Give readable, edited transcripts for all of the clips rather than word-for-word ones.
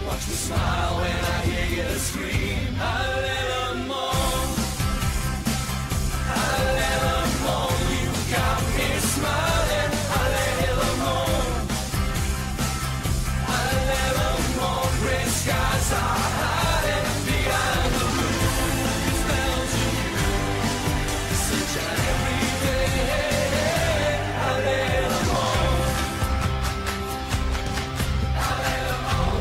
Watch me smile when I hear you scream. A little more, a little more. You got me smiling. A little more, a little more. Gray skies are hiding behind the blue. It's down to you, such an everyday. A little more, a little more.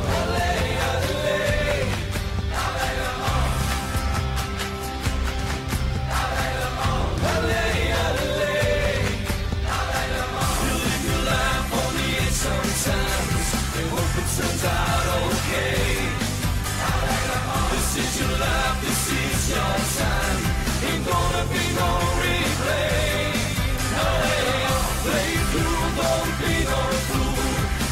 Turns out okay. This is your life, this is your time. Ain't gonna be no replay. No way, play it through, don't be no fool.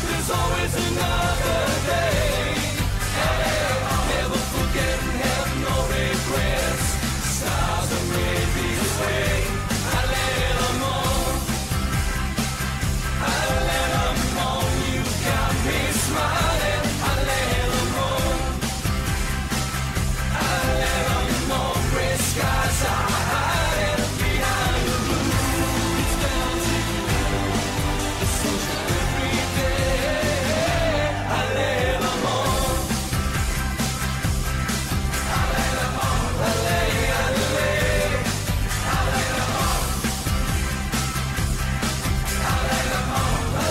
There's always another day. Never forget and have no regrets. Stars are made this way. A little more, a little more. You got me smiling. A little more, a little more. Gray skies are hiding behind the blue. It's down to you, it's social every day. A little more, a little more. A little more, a little more.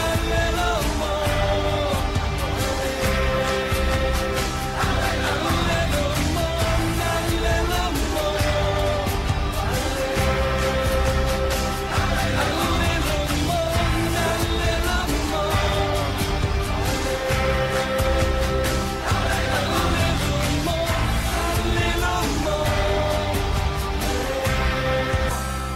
A little more, a little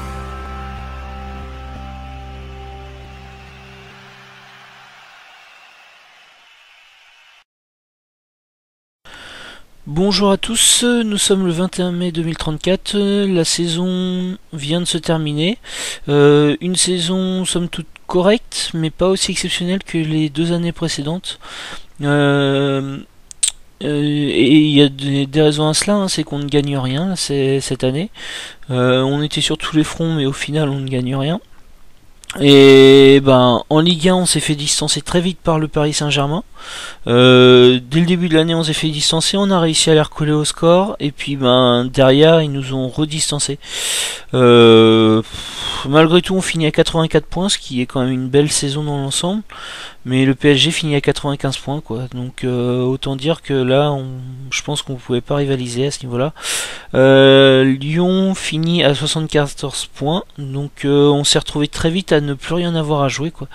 Bonjour à tous, nous sommes le 21 mai 2034, la saison vient de se terminer, une saison somme toute correcte, mais pas aussi exceptionnelle que les 2 années précédentes. Et il y a des raisons à cela, hein, c'est qu'on ne gagne rien cette année. On était sur tous les fronts, mais au final on ne gagne rien. Et ben en Ligue 1 on s'est fait distancer très vite par le Paris Saint-Germain. Dès le début de l'année on s'est fait distancer, on a réussi à les recoller au score et puis ben derrière ils nous ont redistancé. Malgré tout on finit à 84 points, ce qui est quand même une belle saison dans l'ensemble, mais le PSG finit à 95 points quoi. Donc autant dire que là je pense qu'on ne pouvait pas rivaliser à ce niveau là. Lyon finit à 74 points, donc on s'est retrouvé très vite à ne plus rien avoir à jouer quoi.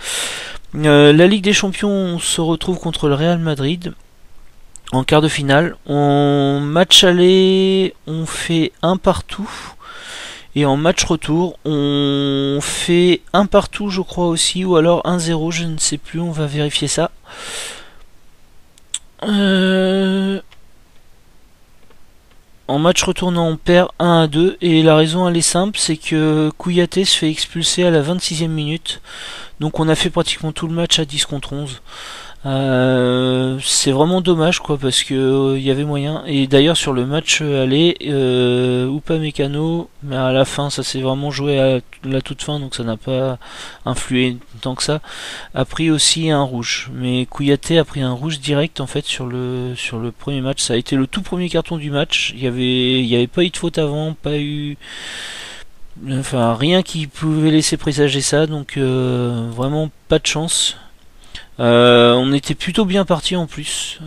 La Ligue des Champions, on se retrouve contre le Real Madrid en quart de finale. En match aller on fait un partout, et en match retour on fait un partout je crois aussi, ou alors 1-0, je ne sais plus, on va vérifier ça. En match retournant on perd 1-2, et la raison elle est simple, c'est que Kouyaté se fait expulser à la 26e minute, donc on a fait pratiquement tout le match à 10 contre 11. C'est vraiment dommage quoi, parce que y avait moyen. Et d'ailleurs sur le match aller, Upamecano, mais à la fin ça s'est vraiment joué à la toute fin, donc ça n'a pas influé tant que ça, a pris aussi un rouge. Mais Kouyaté a pris un rouge direct en fait sur le premier match. Ça a été le tout premier carton du match. Il y avait pas eu de faute avant, pas eu, enfin rien qui pouvait laisser présager ça, donc vraiment pas de chance. On était plutôt bien parti en plus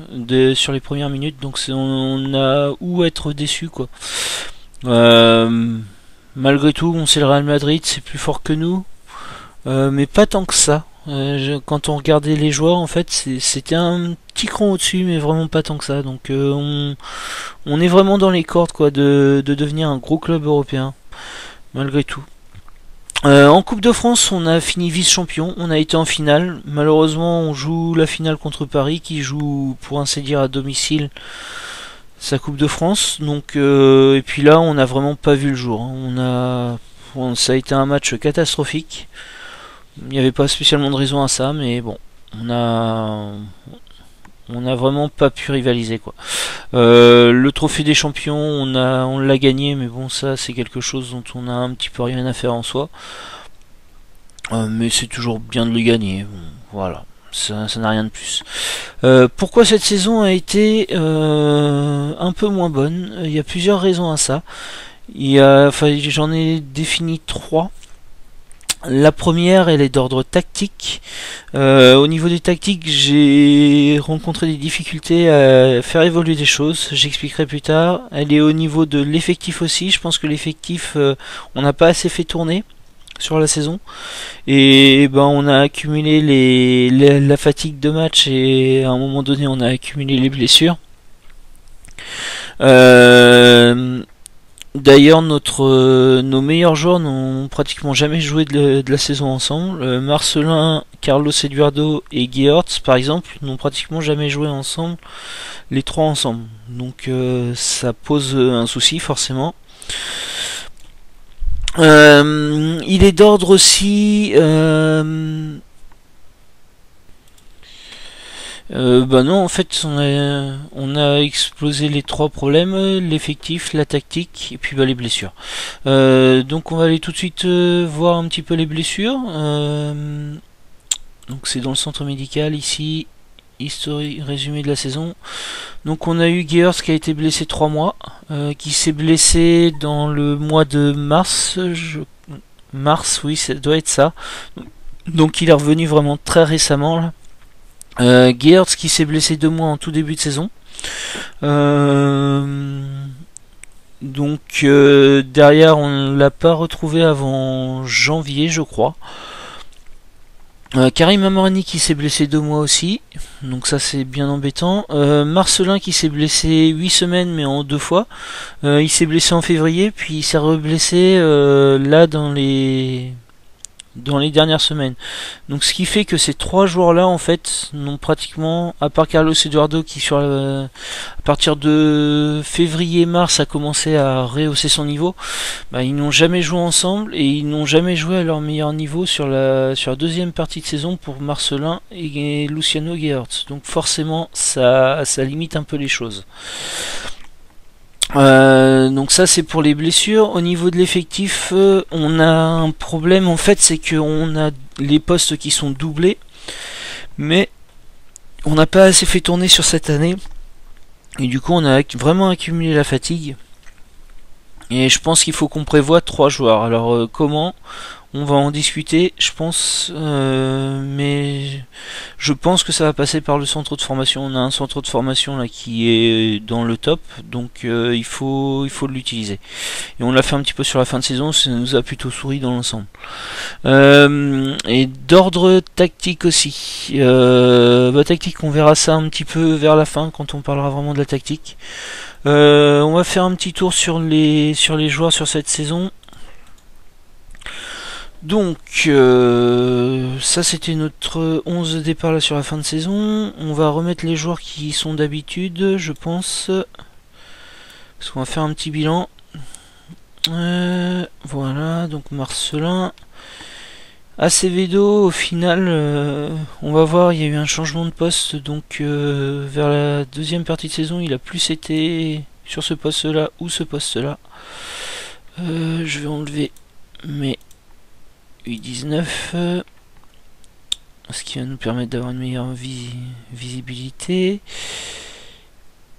sur les premières minutes, donc on a où être déçu quoi. Malgré tout, on sait le Real Madrid, c'est plus fort que nous, mais pas tant que ça. Quand on regardait les joueurs, en fait, c'était un petit cran au-dessus, mais vraiment pas tant que ça. Donc on est vraiment dans les cordes quoi, de devenir un gros club européen, malgré tout. En Coupe de France, on a fini vice-champion, on a été en finale. Malheureusement, on joue la finale contre Paris, qui joue pour ainsi dire à domicile sa Coupe de France. Donc, et puis là, on n'a vraiment pas vu le jour. Hein. Ça a été un match catastrophique. Il n'y avait pas spécialement de raison à ça, mais bon, on a vraiment pas pu rivaliser quoi. Le trophée des champions, on l'a gagné, mais bon, ça c'est quelque chose dont on a un petit peu rien à faire en soi. Mais c'est toujours bien de le gagner. Bon, voilà, ça n'a rien de plus. Pourquoi cette saison a été un peu moins bonne? Il y a plusieurs raisons à ça. J'en ai défini trois. La première, elle est d'ordre tactique. Au niveau des tactiques, j'ai rencontré des difficultés à faire évoluer des choses. J'expliquerai plus tard. Elle est au niveau de l'effectif aussi. Je pense que l'effectif, on n'a pas assez fait tourner sur la saison. Et ben, on a accumulé la fatigue de match et à un moment donné, on a accumulé les blessures. D'ailleurs, nos meilleurs joueurs n'ont pratiquement jamais joué de la saison ensemble. Marcelin, Carlos Eduardo et Geerts, par exemple, n'ont pratiquement jamais joué ensemble, les trois ensemble. Donc ça pose un souci forcément. Il est d'ordre aussi... bah non, en fait, on a explosé les trois problèmes, l'effectif, la tactique, et puis bah, les blessures. Donc on va aller tout de suite voir un petit peu les blessures. Donc c'est dans le centre médical ici, historique, résumé de la saison. Donc on a eu Geerts qui a été blessé 3 mois, qui s'est blessé dans le mois de mars, mars, oui, ça doit être ça. Donc il est revenu vraiment très récemment là. Geerts qui s'est blessé 2 mois en tout début de saison. Donc derrière on l'a pas retrouvé avant janvier je crois. Karim Amorani qui s'est blessé 2 mois aussi, donc ça c'est bien embêtant. Marcelin qui s'est blessé 8 semaines mais en 2 fois. Il s'est blessé en février puis il s'est reblessé là dans les dernières semaines. Donc ce qui fait que ces 3 joueurs là en fait n'ont pratiquement, à part Carlos Eduardo qui à partir de février-mars a commencé à rehausser son niveau, bah, ils n'ont jamais joué ensemble et ils n'ont jamais joué à leur meilleur niveau sur la deuxième partie de saison pour Marcelin et Luciano Geerts. Donc forcément ça limite un peu les choses. Donc ça c'est pour les blessures. Au niveau de l'effectif, on a un problème en fait, c'est qu'on a les postes qui sont doublés, mais on n'a pas assez fait tourner sur cette année, et du coup on a vraiment accumulé la fatigue. Et je pense qu'il faut qu'on prévoie 3 joueurs. Alors comment? On va en discuter, je pense, mais je pense que ça va passer par le centre de formation. On a un centre de formation là qui est dans le top, donc il faut l'utiliser. Et on l'a fait un petit peu sur la fin de saison, ça nous a plutôt souri dans l'ensemble. Et d'ordre tactique aussi. Tactique, on verra ça un petit peu vers la fin quand on parlera vraiment de la tactique. On va faire un petit tour sur les joueurs sur cette saison. Donc ça c'était notre 11 de départ là sur la fin de saison. On va remettre les joueurs qui sont d'habitude, je pense, parce qu'on va faire un petit bilan. Voilà, donc Marcelin, Acevedo, au final on va voir, il y a eu un changement de poste, donc vers la deuxième partie de saison il a plus été sur ce poste là ou ce poste là. Je vais enlever mes U19, ce qui va nous permettre d'avoir une meilleure visibilité.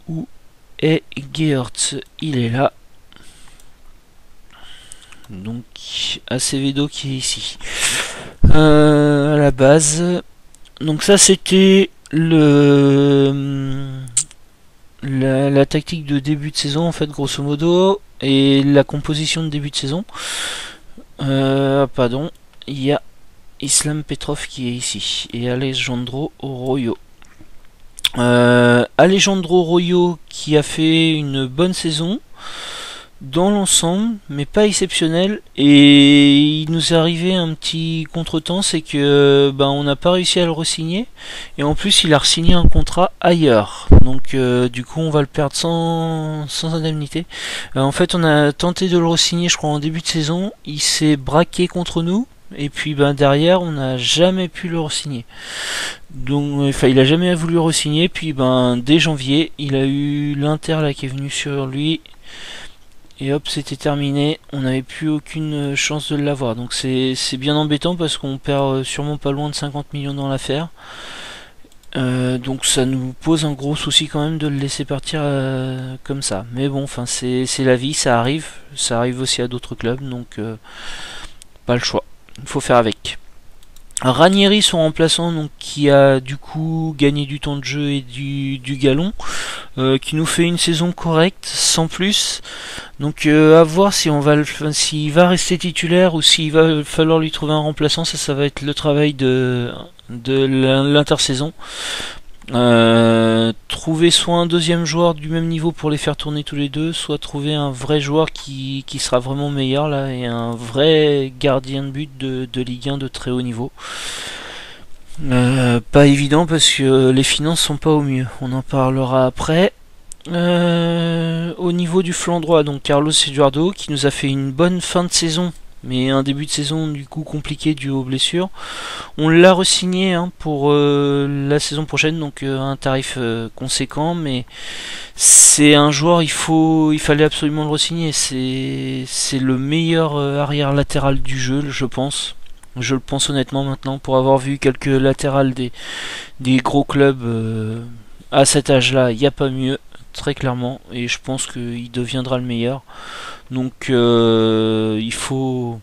Où est Geerts? Il est là. Donc Acevedo qui est ici. À la base. Donc ça c'était la tactique de début de saison en fait, grosso modo, et la composition de début de saison. Pardon, il y a Islam Petrov qui est ici et Alejandro Royo. Alejandro Royo qui a fait une bonne saison dans l'ensemble, mais pas exceptionnelle, et il nous est arrivé un petit contretemps, c'est que on n'a pas réussi à le re-signer, et en plus il a re-signé un contrat ailleurs, donc du coup on va le perdre sans indemnité. En fait on a tenté de le re-signer je crois en début de saison, il s'est braqué contre nous, et puis ben derrière on n'a jamais pu le re-signer. Donc enfin il a jamais voulu re-signer, puis ben dès janvier il a eu l'Inter là qui est venu sur lui, et hop c'était terminé, on n'avait plus aucune chance de l'avoir. Donc c'est bien embêtant parce qu'on perd sûrement pas loin de 50 millions dans l'affaire. Donc ça nous pose un gros souci quand même de le laisser partir comme ça. Mais bon, enfin c'est la vie, ça arrive aussi à d'autres clubs, donc pas le choix, il faut faire avec. Ranieri, son remplaçant, donc qui a du coup gagné du temps de jeu et du galon, qui nous fait une saison correcte, sans plus. Donc à voir si s'il va rester titulaire ou s'il va falloir lui trouver un remplaçant. Ça va être le travail de l'intersaison. Trouver soit un deuxième joueur du même niveau pour les faire tourner tous les deux, soit trouver un vrai joueur qui sera vraiment meilleur là, et un vrai gardien de but de Ligue 1 de très haut niveau. Pas évident parce que les finances sont pas au mieux, on en parlera après. Au niveau du flanc droit, donc Carlos Eduardo qui nous a fait une bonne fin de saison, mais un début de saison du coup compliqué dû aux blessures. On l'a re-signé pour la saison prochaine, donc un tarif conséquent, mais c'est un joueur, il fallait absolument le re-signer. C'est le meilleur arrière latéral du jeu, je pense. Je le pense honnêtement maintenant, pour avoir vu quelques latérales des gros clubs à cet âge-là, il n'y a pas mieux, très clairement, et je pense qu'il deviendra le meilleur. Donc il faut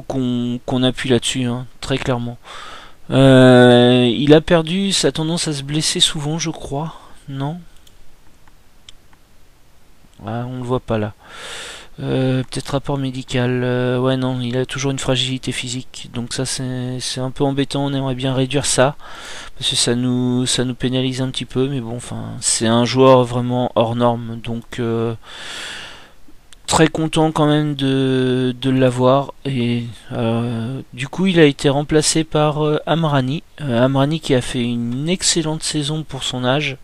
qu'on appuie là-dessus, hein, très clairement. Il a perdu, sa tendance à se blesser souvent, je crois, non? Ah, on le voit pas là. Peut-être rapport médical. Ouais, non, il a toujours une fragilité physique, donc ça c'est un peu embêtant. On aimerait bien réduire ça parce que ça nous pénalise un petit peu, mais bon, enfin c'est un joueur vraiment hors norme, donc très content quand même de l'avoir. Et du coup il a été remplacé par Amrani. Amrani qui a fait une excellente saison pour son âge.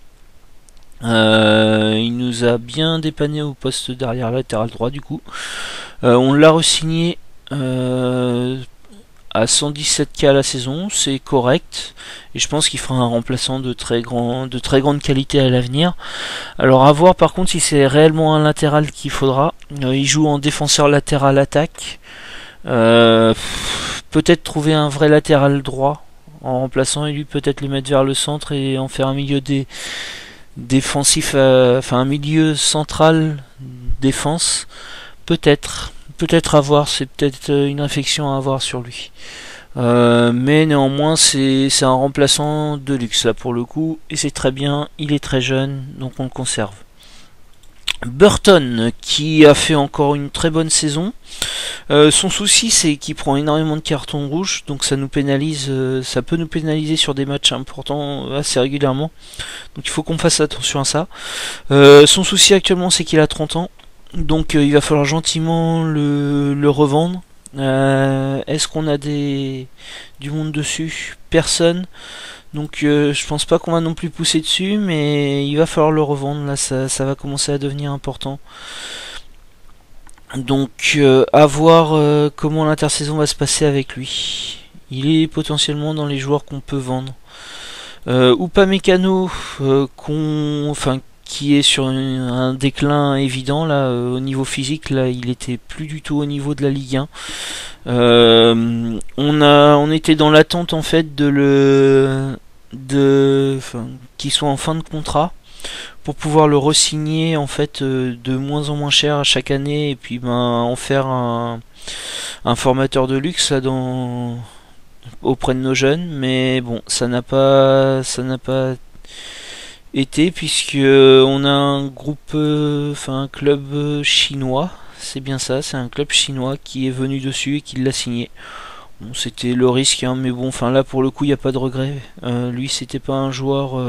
Il nous a bien dépanné au poste derrière latéral droit du coup. On l'a re-signé à 117K à la saison, c'est correct, et je pense qu'il fera un remplaçant de très grande qualité à l'avenir. Alors à voir par contre si c'est réellement un latéral qu'il faudra. Il joue en défenseur latéral attaque. Peut-être trouver un vrai latéral droit en remplaçant, et lui peut-être le mettre vers le centre et en faire un milieu défensif, enfin un milieu central défense, peut-être à voir, c'est peut-être une réflexion à avoir sur lui. Mais néanmoins c'est un remplaçant de luxe là pour le coup, et c'est très bien, il est très jeune, donc on le conserve. Burton qui a fait encore une très bonne saison. Son souci c'est qu'il prend énormément de cartons rouges, donc ça nous pénalise, ça peut nous pénaliser sur des matchs importants assez régulièrement, donc il faut qu'on fasse attention à ça. Son souci actuellement c'est qu'il a 30 ans, donc il va falloir gentiment le revendre. Est-ce qu'on a du monde dessus? Personne. Donc je pense pas qu'on va non plus pousser dessus, mais il va falloir le revendre. Là ça va commencer à devenir important. Donc à voir comment l'intersaison va se passer avec lui. Il est potentiellement dans les joueurs qu'on peut vendre. Upamecano, qui est sur un déclin évident là au niveau physique, là il était plus du tout au niveau de la Ligue 1. On était dans l'attente en fait qu'il soit en fin de contrat pour pouvoir le re-signer en fait de moins en moins cher à chaque année, et puis en faire un formateur de luxe là auprès de nos jeunes. Mais bon, ça n'a pas été, puisque on a un groupe, un club chinois, c'est bien ça, c'est un club chinois qui est venu dessus et qui l'a signé. Bon, c'était le risque, hein, mais bon, enfin là pour le coup il n'y a pas de regret. Lui c'était pas un joueur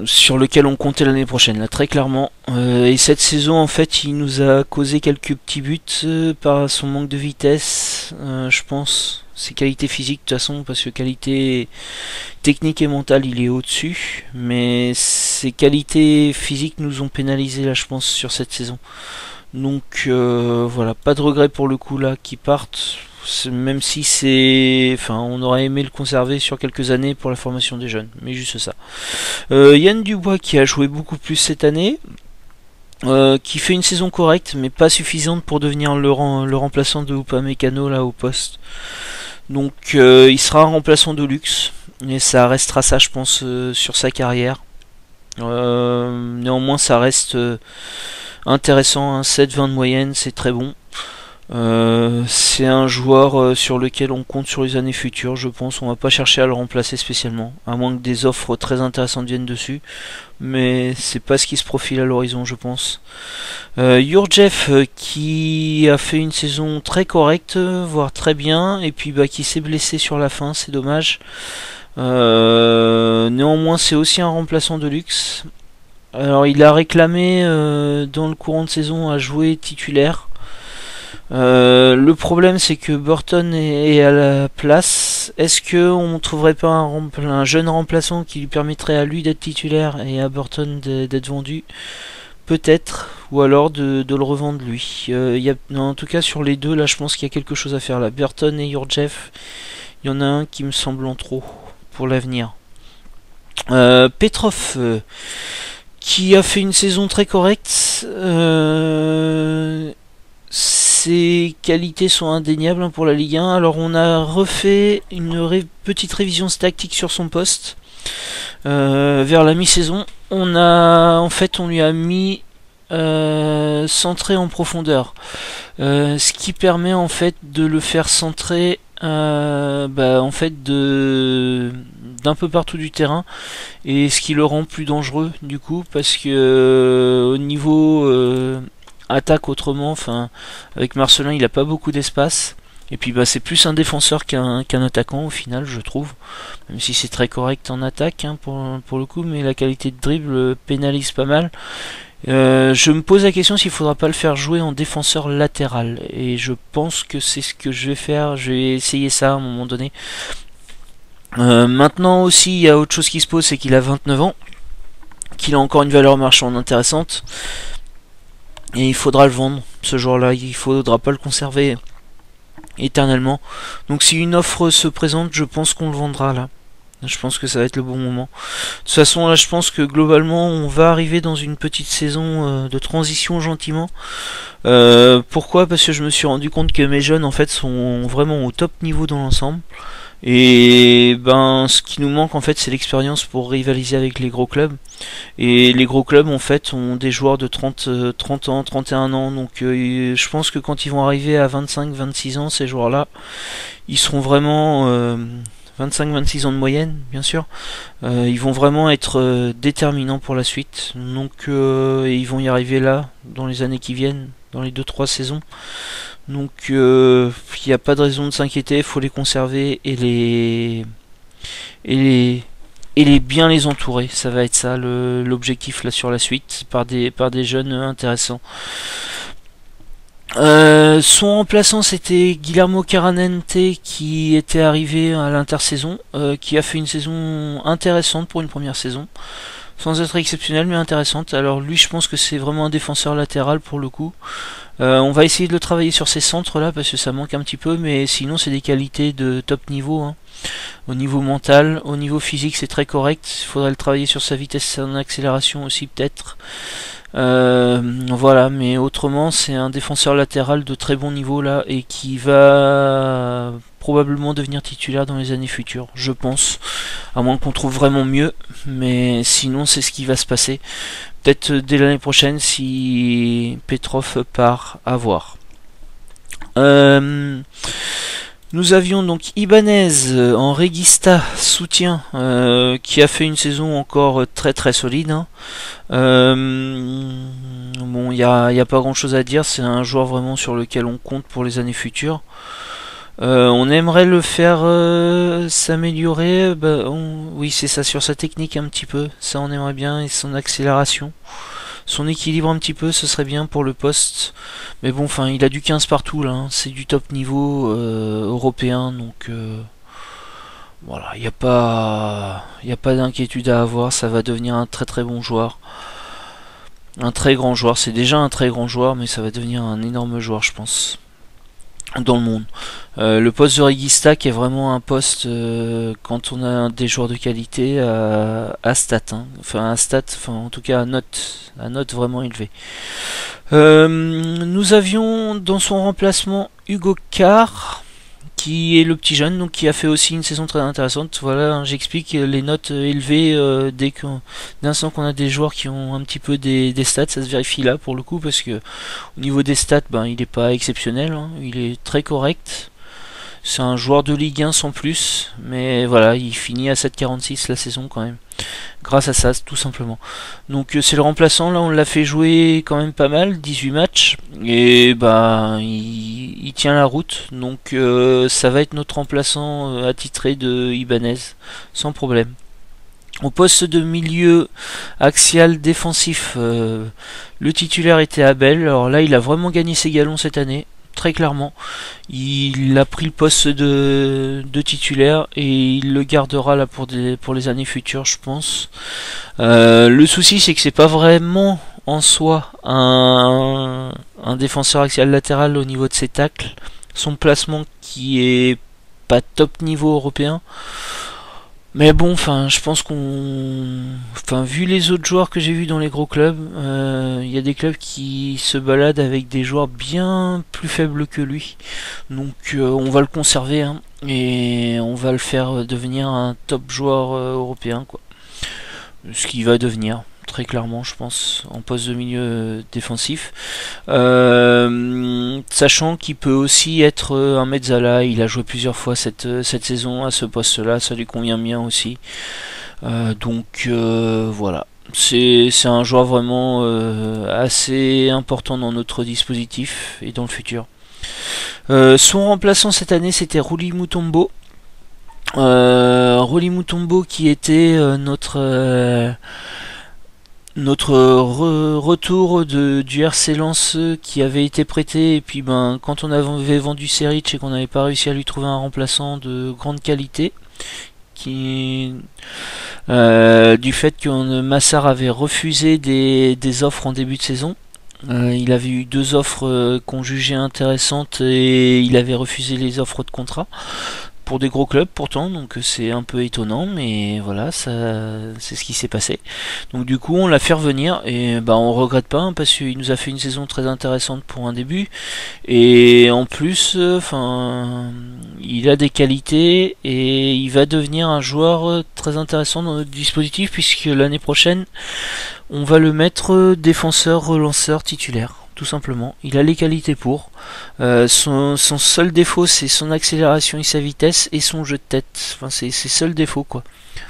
sur lequel on comptait l'année prochaine, là très clairement. Et cette saison en fait il nous a causé quelques petits buts par son manque de vitesse, je pense. Ses qualités physiques de toute façon, parce que qualité technique et mentale il est au-dessus, mais ses qualités physiques nous ont pénalisé là je pense sur cette saison. Donc voilà, pas de regret pour le coup là qui partent. Même si c'est, enfin, on aurait aimé le conserver sur quelques années pour la formation des jeunes, mais juste ça. Yann Dubois qui a joué beaucoup plus cette année, qui fait une saison correcte, mais pas suffisante pour devenir le remplaçant de Upamecano là au poste. Donc il sera un remplaçant de luxe, et ça restera ça, je pense, sur sa carrière. Néanmoins, ça reste intéressant, hein, 7,20 de moyenne, c'est très bon. C'est un joueur sur lequel on compte sur les années futures, je pense. On va pas chercher à le remplacer spécialement, à moins que des offres très intéressantes viennent dessus. Mais c'est pas ce qui se profile à l'horizon, je pense. Jurjev qui a fait une saison très correcte, voire très bien, et puis bah, qui s'est blessé sur la fin, c'est dommage. Néanmoins, c'est aussi un remplaçant de luxe. Alors, il a réclamé dans le courant de saison à jouer titulaire. Le problème c'est que Burton est à la place. Est-ce que on trouverait pas un jeune remplaçant qui lui permettrait à lui d'être titulaire et à Burton d'être vendu? Peut-être, ou alors de le revendre lui. Non, en tout cas sur les deux là, je pense qu'il y a quelque chose à faire là. Burton et Jurjev, il y en a un qui me semble en trop pour l'avenir. Petrov qui a fait une saison très correcte. Ses qualités sont indéniables pour la Ligue 1. Alors on a refait une petite révision tactique sur son poste vers la mi-saison. On lui a mis centré en profondeur, ce qui permet en fait de le faire centrer en fait d'un peu partout du terrain, et ce qui le rend plus dangereux du coup, parce que au niveau attaque autrement, enfin avec Marcelin il a pas beaucoup d'espace, et puis bah c'est plus un défenseur qu'un attaquant au final, je trouve, même si c'est très correct en attaque hein, pour le coup, mais la qualité de dribble pénalise pas mal. Je me pose la question s'il faudra pas le faire jouer en défenseur latéral, et je pense que c'est ce que je vais faire, je vais essayer ça à un moment donné. Maintenant aussi il y a autre chose qui se pose, c'est qu'il a 29 ans, qu'il a encore une valeur marchande intéressante, et il faudra le vendre ce jour-là, il faudra pas le conserver éternellement. Donc si une offre se présente, je pense qu'on le vendra là. Je pense que ça va être le bon moment. De toute façon là je pense que globalement on va arriver dans une petite saison de transition gentiment. Pourquoi? Parce que je me suis rendu compte que mes jeunes en fait sont vraiment au top niveau dans l'ensemble. Et ben ce qui nous manque en fait c'est l'expérience pour rivaliser avec les gros clubs. Et les gros clubs en fait ont des joueurs de 30 ans, 31 ans. Donc je pense que quand ils vont arriver à 25-26 ans, ces joueurs-là, ils seront vraiment 25-26 ans de moyenne, bien sûr. Ils vont vraiment être déterminants pour la suite. Donc et ils vont y arriver là, dans les années qui viennent, dans les 2-3 saisons. Donc il n'y a pas de raison de s'inquiéter, il faut les conserver et bien les entourer. Ça va être ça l'objectif là sur la suite, par des jeunes intéressants. Son remplaçant c'était Guillermo Caranente, qui était arrivé à l'intersaison, qui a fait une saison intéressante pour une première saison, sans être exceptionnelle mais intéressante. Alors lui je pense que c'est vraiment un défenseur latéral pour le coup. On va essayer de le travailler sur ces centres là parce que ça manque un petit peu, mais sinon c'est des qualités de top niveau hein. Au niveau mental, au niveau physique c'est très correct. Il faudrait le travailler sur sa vitesse, son accélération aussi peut-être. Voilà, mais autrement c'est un défenseur latéral de très bon niveau là, et qui va probablement devenir titulaire dans les années futures, je pense, à moins qu'on trouve vraiment mieux, mais sinon c'est ce qui va se passer. Peut-être dès l'année prochaine si Petrov part, à voir. Nous avions donc Ibanez en Regista soutien, qui a fait une saison encore très très solide hein. Bon, il y a pas grand chose à dire, c'est un joueur vraiment sur lequel on compte pour les années futures. On aimerait le faire s'améliorer, oui c'est ça, sur sa technique un petit peu, ça on aimerait bien, et son accélération, son équilibre un petit peu, ce serait bien pour le poste. Mais bon, enfin il a du 15 partout là, hein. C'est du top niveau européen, donc voilà, il n'y a pas d'inquiétude à avoir, ça va devenir un très très bon joueur. Un très grand joueur, c'est déjà un très grand joueur, mais ça va devenir un énorme joueur, je pense, dans le monde. Le poste de regista est vraiment un poste, quand on a des joueurs de qualité, à stat, hein. Enfin à stat, enfin en tout cas à note vraiment élevée. Nous avions dans son remplacement Hugo Carr, qui est le petit jeune, donc qui a fait aussi une saison très intéressante. Voilà, hein, j'explique les notes élevées, d'instant qu'on a des joueurs qui ont un petit peu des stats, ça se vérifie là pour le coup, parce que au niveau des stats, ben il est pas exceptionnel, hein, il est très correct. C'est un joueur de Ligue 1 sans plus, mais voilà, il finit à 7,46 la saison quand même. Grâce à ça, tout simplement. Donc c'est le remplaçant, là on l'a fait jouer quand même pas mal, 18 matchs, et bah il tient la route, donc ça va être notre remplaçant attitré de Ibanez, sans problème. Au poste de milieu axial défensif, le titulaire était Abel, alors là il a vraiment gagné ses galons cette année. Très clairement, il a pris le poste de titulaire et il le gardera là pour les années futures, je pense. Le souci, c'est que c'est pas vraiment en soi un défenseur axial latéral au niveau de ses tacles. Son placement qui est pas top niveau européen. Mais bon, enfin, je pense vu les autres joueurs que j'ai vus dans les gros clubs, il y a des clubs qui se baladent avec des joueurs bien plus faibles que lui. Donc, on va le conserver, hein, et on va le faire devenir un top joueur européen, quoi. Ce qu'il va devenir, très clairement, je pense, en poste de milieu défensif. Sachant qu'il peut aussi être un mezzala, il a joué plusieurs fois cette saison à ce poste-là, ça lui convient bien aussi. Voilà. C'est un joueur vraiment assez important dans notre dispositif et dans le futur. Son remplaçant cette année, c'était Ruli Mutombo. Ruli Mutombo qui était notre retour du RC Lens qui avait été prêté, et puis ben quand on avait vendu Seric et qu'on n'avait pas réussi à lui trouver un remplaçant de grande qualité, qui du fait que Massard avait refusé des offres en début de saison. Il avait eu 2 offres qu'on jugeait intéressantes et il avait refusé les offres de contrat pour des gros clubs pourtant, donc c'est un peu étonnant, mais voilà, ça c'est ce qui s'est passé. Donc du coup on l'a fait revenir et bah on regrette pas, hein, parce qu'il nous a fait une saison très intéressante pour un début, et en plus il a des qualités et il va devenir un joueur très intéressant dans notre dispositif, puisque l'année prochaine on va le mettre défenseur relanceur titulaire. Tout simplement, il a les qualités pour. Son seul défaut, c'est son accélération et sa vitesse et son jeu de tête. Enfin, c'est ses seuls défauts, quoi.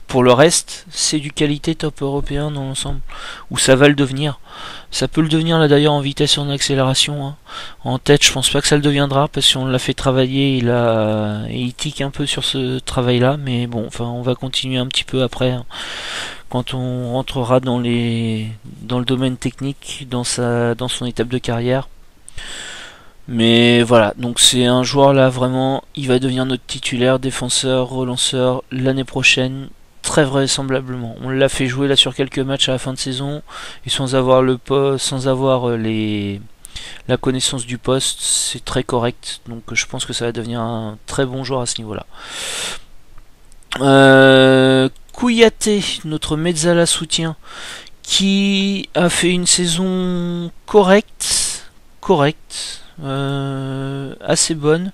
Pour le reste, c'est du qualité top européen dans l'ensemble, ou ça va le devenir. Ça peut le devenir là d'ailleurs en vitesse et en accélération, hein. En tête, je pense pas que ça le deviendra, parce qu'on l'a fait travailler, il tique un peu sur ce travail-là, mais bon, enfin, on va continuer un petit peu après, hein, quand on rentrera dans le domaine technique, dans son étape de carrière. Mais voilà, donc c'est un joueur là vraiment, il va devenir notre titulaire, défenseur, relanceur l'année prochaine, très vraisemblablement. On l'a fait jouer là sur quelques matchs à la fin de saison, et sans avoir la connaissance du poste, c'est très correct. Donc je pense que ça va devenir un très bon joueur à ce niveau-là. Kouyaté, notre mezzala soutien, qui a fait une saison correcte, assez bonne,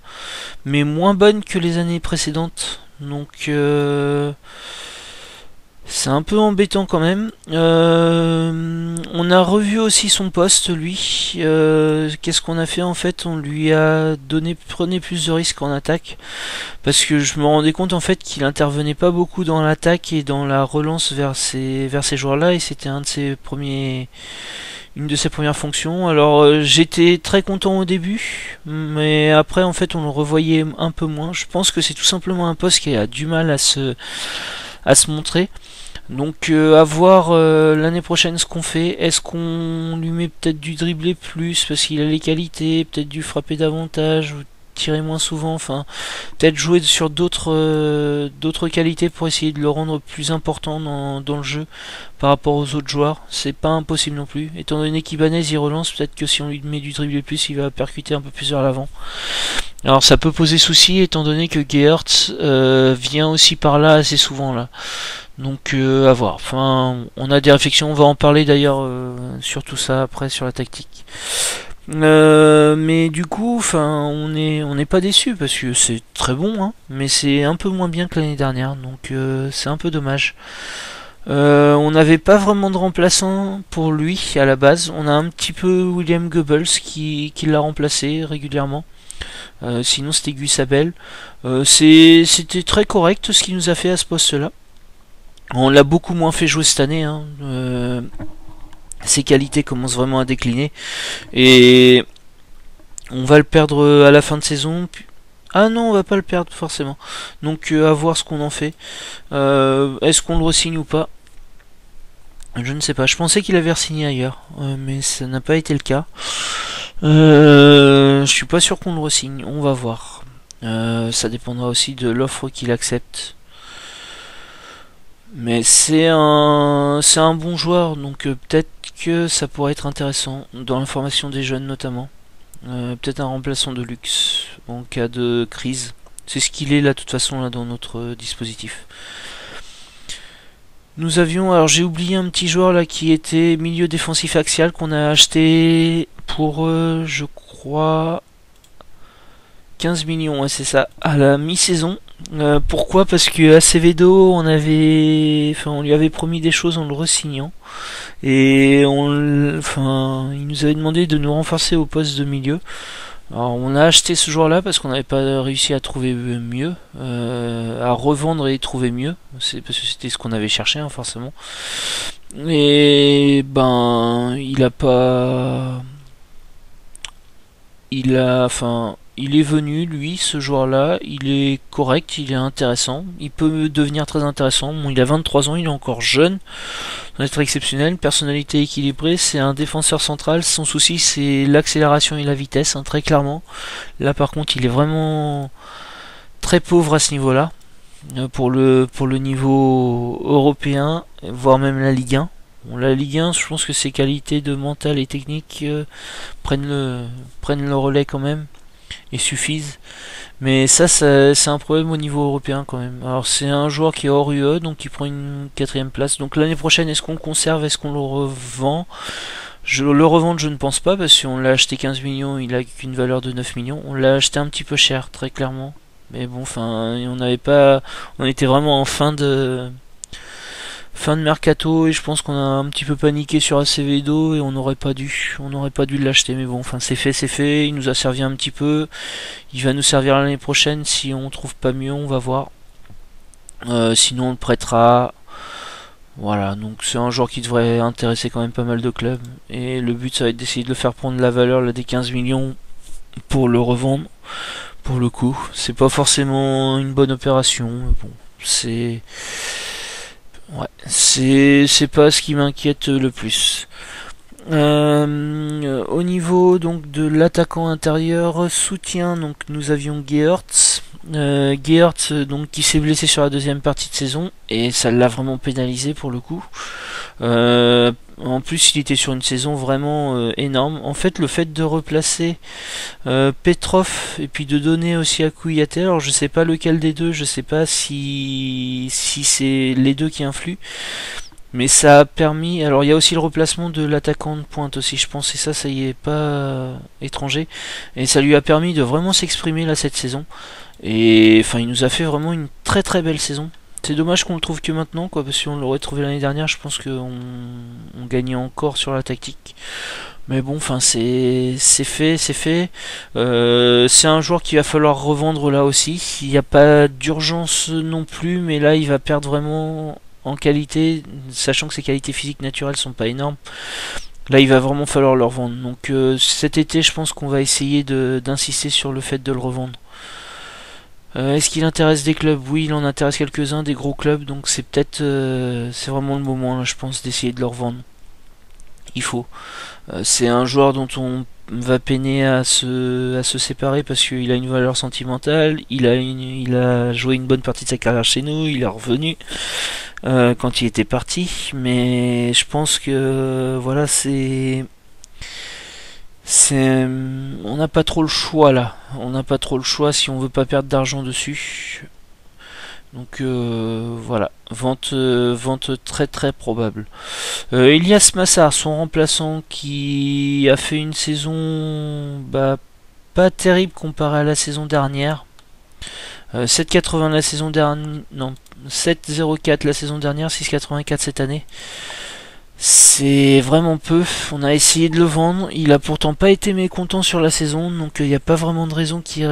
mais moins bonne que les années précédentes. Donc c'est un peu embêtant quand même. On a revu aussi son poste, lui. Qu'est-ce qu'on a fait en fait? On lui a prenez plus de risques en attaque, parce que je me rendais compte en fait qu'il intervenait pas beaucoup dans l'attaque et dans la relance vers ces joueurs-là, et c'était une de ses premières fonctions. Alors j'étais très content au début, mais après en fait on le revoyait un peu moins. Je pense que c'est tout simplement un poste qui a du mal à se montrer. Donc à voir l'année prochaine ce qu'on fait. Est-ce qu'on lui met peut-être du dribbler plus parce qu'il a les qualités, peut-être du frapper davantage, tirer moins souvent, enfin peut-être jouer sur d'autres qualités pour essayer de le rendre plus important dans le jeu par rapport aux autres joueurs. C'est pas impossible non plus. Étant donné qu'Ibanez il relance, peut-être que si on lui met du dribble plus, il va percuter un peu plus vers l'avant. Alors ça peut poser souci étant donné que Geerts vient aussi par là assez souvent là. Donc à voir. Enfin, on a des réflexions, on va en parler d'ailleurs sur tout ça après sur la tactique. Mais du coup, enfin, on n'est pas déçu parce que c'est très bon, hein, mais c'est un peu moins bien que l'année dernière, donc c'est un peu dommage. On n'avait pas vraiment de remplaçant pour lui à la base. On a un petit peu William Goebbels qui l'a remplacé régulièrement. Sinon c'était Guy Sabel. C'était très correct ce qu'il nous a fait à ce poste-là. On l'a beaucoup moins fait jouer cette année. Hein. Ses qualités commencent vraiment à décliner. Et on va le perdre à la fin de saison. Ah non, on va pas le perdre forcément. Donc à voir ce qu'on en fait. Est-ce qu'on le re-signe ou pas? Je ne sais pas. Je pensais qu'il avait re-signé ailleurs. Mais ça n'a pas été le cas. Je suis pas sûr qu'on le re-signe. On va voir. Ça dépendra aussi de l'offre qu'il accepte. Mais c'est un bon joueur, donc peut-être que ça pourrait être intéressant dans la formation des jeunes notamment. Peut-être un remplaçant de luxe en cas de crise. C'est ce qu'il est là de toute façon là dans notre dispositif. Nous avions, alors j'ai oublié un petit joueur là qui était milieu défensif axial qu'on a acheté pour je crois 15 millions, ouais, c'est ça, à la mi-saison. Pourquoi? Parce que Acevedo, on lui avait promis des choses en le re-signant. Et il nous avait demandé de nous renforcer au poste de milieu. Alors on a acheté ce joueur-là parce qu'on n'avait pas réussi à trouver mieux, à revendre et trouver mieux. C'est parce que c'était ce qu'on avait cherché, hein, forcément. Et il est venu, lui, ce joueur-là, il est correct, il est intéressant, il peut devenir très intéressant. Bon, il a 23 ans, il est encore jeune, ça va être exceptionnel, personnalité équilibrée, c'est un défenseur central, son souci c'est l'accélération et la vitesse, hein, très clairement. Là par contre, il est vraiment très pauvre à ce niveau-là, pour le niveau européen, voire même la Ligue 1. Bon, la Ligue 1, je pense que ses qualités de mental et technique prennent le relais quand même et suffisent. Mais ça c'est un problème au niveau européen quand même. Alors c'est un joueur qui est hors UE, donc il prend une 4ème place. Donc l'année prochaine, est-ce qu'on le conserve, est-ce qu'on le revend? Le revendre, je ne pense pas, parce qu'on l'a acheté 15 millions, il a qu'une valeur de 9 millions. On l'a acheté un petit peu cher, très clairement. Mais bon, enfin, on était vraiment en fin de mercato et je pense qu'on a un petit peu paniqué sur Acevedo et on n'aurait pas dû l'acheter, mais bon, enfin c'est fait, il nous a servi un petit peu, il va nous servir l'année prochaine si on trouve pas mieux, on va voir. Sinon on le prêtera. Voilà, donc c'est un joueur qui devrait intéresser quand même pas mal de clubs et le but ça va être d'essayer de le faire prendre la valeur là des 15 millions pour le revendre. Pour le coup, c'est pas forcément une bonne opération, mais bon, c'est pas ce qui m'inquiète le plus. Au niveau donc de l'attaquant intérieur soutien, donc nous avions Geerts. Donc qui s'est blessé sur la deuxième partie de saison et ça l'a vraiment pénalisé pour le coup. En plus il était sur une saison vraiment énorme. En fait le fait de replacer Petrov et puis de donner aussi à Kouyaté, alors je sais pas lequel des deux, je sais pas si c'est les deux qui influent, mais ça a permis, alors il y a aussi le replacement de l'attaquant de pointe aussi je pense, et ça y est pas étranger, et ça lui a permis de vraiment s'exprimer là cette saison. Et enfin il nous a fait vraiment une très très belle saison. C'est dommage qu'on le trouve que maintenant quoi, parce que si on l'aurait trouvé l'année dernière je pense qu'on gagnait encore sur la tactique. Mais bon, enfin c'est fait. C'est un joueur qu'il va falloir revendre là aussi. Il n'y a pas d'urgence non plus, mais là il va perdre vraiment en qualité, sachant que ses qualités physiques naturelles sont pas énormes. Là il va vraiment falloir le revendre. Donc cet été je pense qu'on va essayer d'insister sur le fait de le revendre. Est-ce qu'il intéresse des clubs? Oui, il en intéresse quelques-uns, des gros clubs, donc c'est peut-être c'est vraiment le moment là, je pense, d'essayer de le revendre. Il faut. C'est un joueur dont on va peiner à se séparer parce qu'il a une valeur sentimentale. Il a joué une bonne partie de sa carrière chez nous. Il est revenu quand il était parti. Mais je pense que voilà, on n'a pas trop le choix là. On n'a pas trop le choix si on veut pas perdre d'argent dessus. Donc voilà, vente très très probable. Elias Massard, son remplaçant, qui a fait une saison pas terrible comparé à la saison dernière. 7,80 la saison dernière, non, 7,04 la saison dernière, 6,84 cette année. C'est vraiment peu. On a essayé de le vendre. Il a pourtant pas été mécontent sur la saison, donc il n'y a pas vraiment de raison qu'il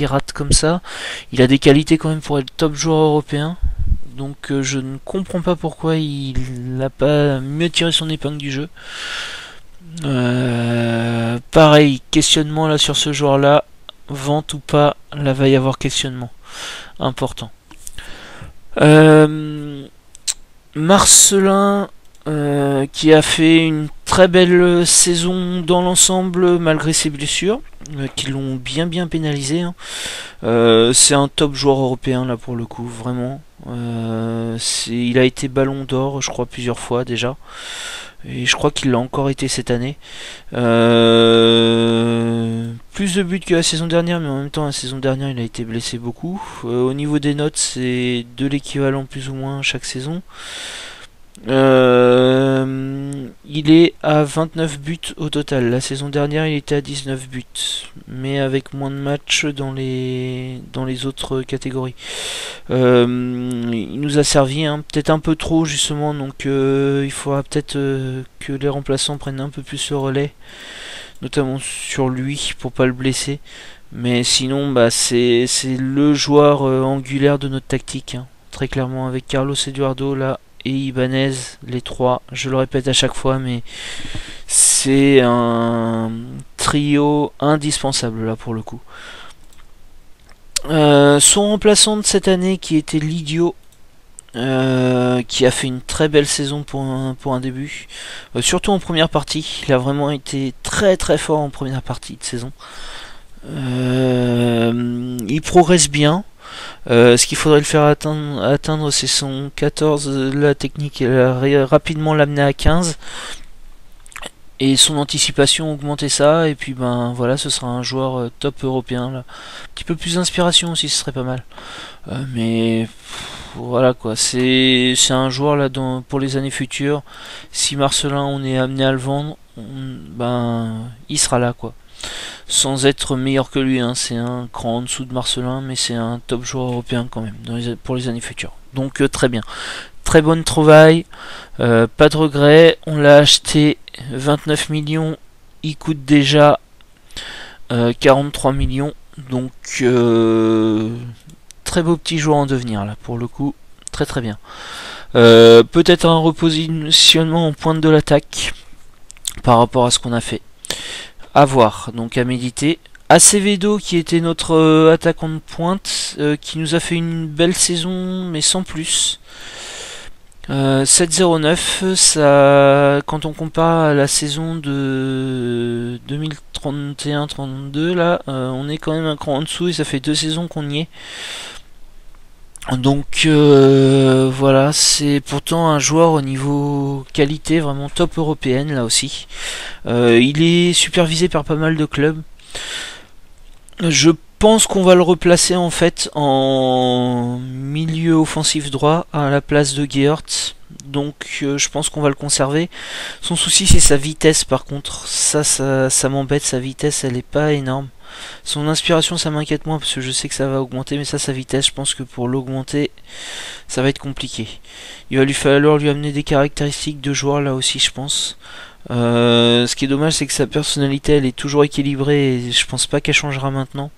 rate comme ça. Il a des qualités quand même pour être top joueur européen. Donc je ne comprends pas pourquoi il n'a pas mieux tiré son épingle du jeu. Pareil, questionnement là sur ce joueur-là. Vente ou pas, là va y avoir questionnement. Important. Marcelin. Qui a fait une très belle saison dans l'ensemble malgré ses blessures qui l'ont bien pénalisé. C'est un top joueur européen là pour le coup, vraiment. Il a été ballon d'or je crois plusieurs fois déjà. Et je crois qu'il l'a encore été cette année. Plus de buts que la saison dernière, mais en même temps la saison dernière il a été blessé beaucoup. Au niveau des notes c'est de l'équivalent plus ou moins chaque saison. Il est à 29 buts au total. La saison dernière, il était à 19 buts, mais avec moins de matchs dans les autres catégories. Il nous a servi peut-être un peu trop justement, donc il faudra peut-être que les remplaçants prennent un peu plus le relais, notamment sur lui pour pas le blesser. Mais sinon, c'est le joueur angulaire de notre tactique, très clairement, avec Carlos Eduardo là. Et Ibanez, les trois, je le répète à chaque fois, mais c'est un trio indispensable là pour le coup. Son remplaçant de cette année qui était Lydio, qui a fait une très belle saison pour un début, surtout en première partie. Il a vraiment été très très fort en première partie de saison. Il progresse bien. Ce qu'il faudrait le faire atteindre c'est son 14, la technique elle a rapidement l'amener à 15 et son anticipation augmenter ça, et puis voilà, ce sera un joueur top européen là. Un petit peu plus d'inspiration aussi, ce serait pas mal, mais voilà quoi, c'est un joueur là pour les années futures. Si Marcelin on est amené à le vendre, il sera là quoi. Sans être meilleur que lui, c'est un cran en dessous de Marcelin, mais c'est un top joueur européen quand même pour les années futures. Donc très bien, très bonne trouvaille, pas de regret. On l'a acheté 29 millions, il coûte déjà 43 millions, donc très beau petit joueur en devenir là pour le coup, très très bien. Peut-être un repositionnement en pointe de l'attaque par rapport à ce qu'on a fait. À voir, donc à méditer. Acevedo qui était notre attaquant de pointe, qui nous a fait une belle saison mais sans plus. 7,09, ça, quand on compare à la saison de 2031-32 là, on est quand même un cran en dessous et ça fait 2 saisons qu'on y est. Donc voilà, c'est pourtant un joueur au niveau qualité vraiment top européenne là aussi. Il est supervisé par pas mal de clubs. Je pense qu'on va le replacer en fait en milieu offensif droit à la place de Geert. Donc je pense qu'on va le conserver. Son souci c'est sa vitesse par contre. Ça m'embête, sa vitesse elle est pas énorme. Son inspiration ça m'inquiète moins parce que je sais que ça va augmenter, mais sa vitesse je pense que pour l'augmenter ça va être compliqué. Il va lui falloir lui amener des caractéristiques de joueur là aussi je pense. Ce qui est dommage c'est que sa personnalité elle est toujours équilibrée et je pense pas qu'elle changera maintenant.